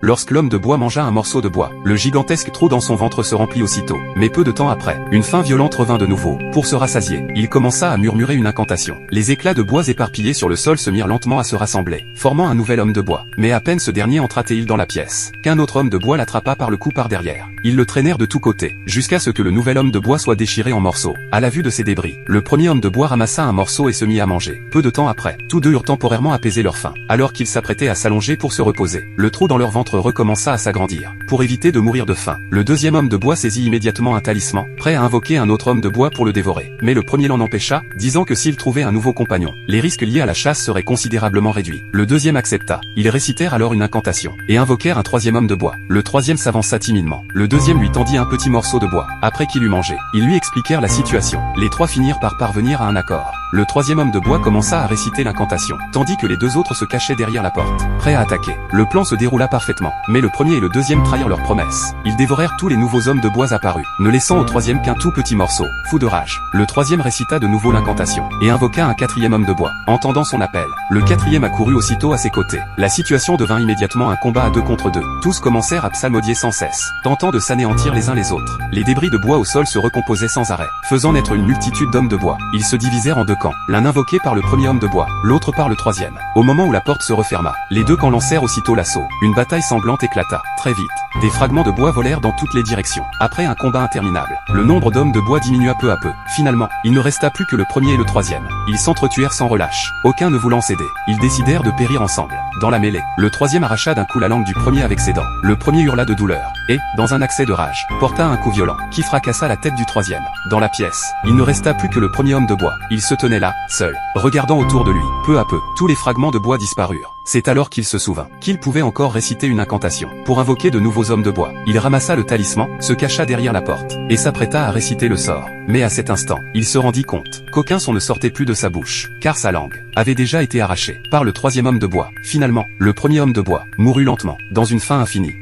Lorsque l'homme de bois mangea un morceau de bois, le gigantesque trou dans son ventre se remplit aussitôt. Mais peu de temps après, une faim violente revint de nouveau. Pour se rassasier, il commença à murmurer une incantation. Les éclats de bois éparpillés sur le sol se mirent lentement à se rassembler, formant un nouvel homme de bois. Mais à peine ce dernier entra-t-il dans la pièce, qu'un autre homme de bois l'attrapa par le cou par derrière. Ils le traînèrent de tous côtés, jusqu'à ce que le nouvel homme de bois soit déchiré en morceaux. À la vue de ces débris, le premier homme de bois ramassa un morceau et se mit à manger. Peu de temps après, tous deux eurent temporairement apaisé leur faim. Alors qu'ils s'apprêtaient à s'allonger pour se reposer, le trou dans leur ventre recommença à s'agrandir. Pour éviter de mourir de faim, le deuxième homme de bois saisit immédiatement un talisman, prêt à invoquer un autre homme de bois pour le dévorer. Mais le premier l'en empêcha, disant que s'il trouvait un nouveau compagnon, les risques liés à la chasse seraient considérablement réduits. Le deuxième accepta. Ils récitèrent alors une incantation, et invoquèrent un troisième homme de bois. Le troisième s'avança timidement. Le deuxième lui tendit un petit morceau de bois. Après qu'il eut mangé, ils lui expliquèrent la situation. Les trois finirent par parvenir à un accord. Le troisième homme de bois commença à réciter l'incantation, tandis que les deux autres se cachaient derrière la porte, prêts à attaquer. Le plan se déroula parfaitement, mais le premier et le deuxième trahirent leur promesse. Ils dévorèrent tous les nouveaux hommes de bois apparus, ne laissant au troisième qu'un tout petit morceau. Fou de rage, le troisième récita de nouveau l'incantation, et invoqua un quatrième homme de bois. Entendant son appel, le quatrième accourut aussitôt à ses côtés. La situation devint immédiatement un combat à 2 contre 2. Tous commencèrent à psalmodier sans cesse, tentant de s'anéantir les uns les autres. Les débris de bois au sol se recomposaient sans arrêt, faisant naître une multitude d'hommes de bois. Ils se divisèrent en 2 camps, l'un invoqué par le premier homme de bois, l'autre par le troisième. Au moment où la porte se referma, les 2 camps lancèrent aussitôt l'assaut. Une bataille sanglante éclata. Très vite, des fragments de bois volèrent dans toutes les directions. Après un combat interminable, le nombre d'hommes de bois diminua peu à peu. Finalement, il ne resta plus que le premier et le troisième. Ils s'entretuèrent sans relâche, aucun ne voulant céder. Ils décidèrent de périr ensemble. Dans la mêlée, le troisième arracha d'un coup la langue du premier avec ses dents. Le premier hurla de douleur, et, dans un accès de rage, porta un coup violent, qui fracassa la tête du troisième. Dans la pièce, il ne resta plus que le premier homme de bois. Il se tenait là, seul, regardant autour de lui. Peu à peu, tous les fragments de bois disparurent. C'est alors qu'il se souvint qu'il pouvait encore réciter une incantation. Pour invoquer de nouveaux hommes de bois, il ramassa le talisman, se cacha derrière la porte, et s'apprêta à réciter le sort. Mais à cet instant, il se rendit compte qu'aucun son ne sortait plus de sa bouche, car sa langue avait déjà été arrachée par le troisième homme de bois. Finalement, le premier homme de bois mourut lentement, dans une faim infinie.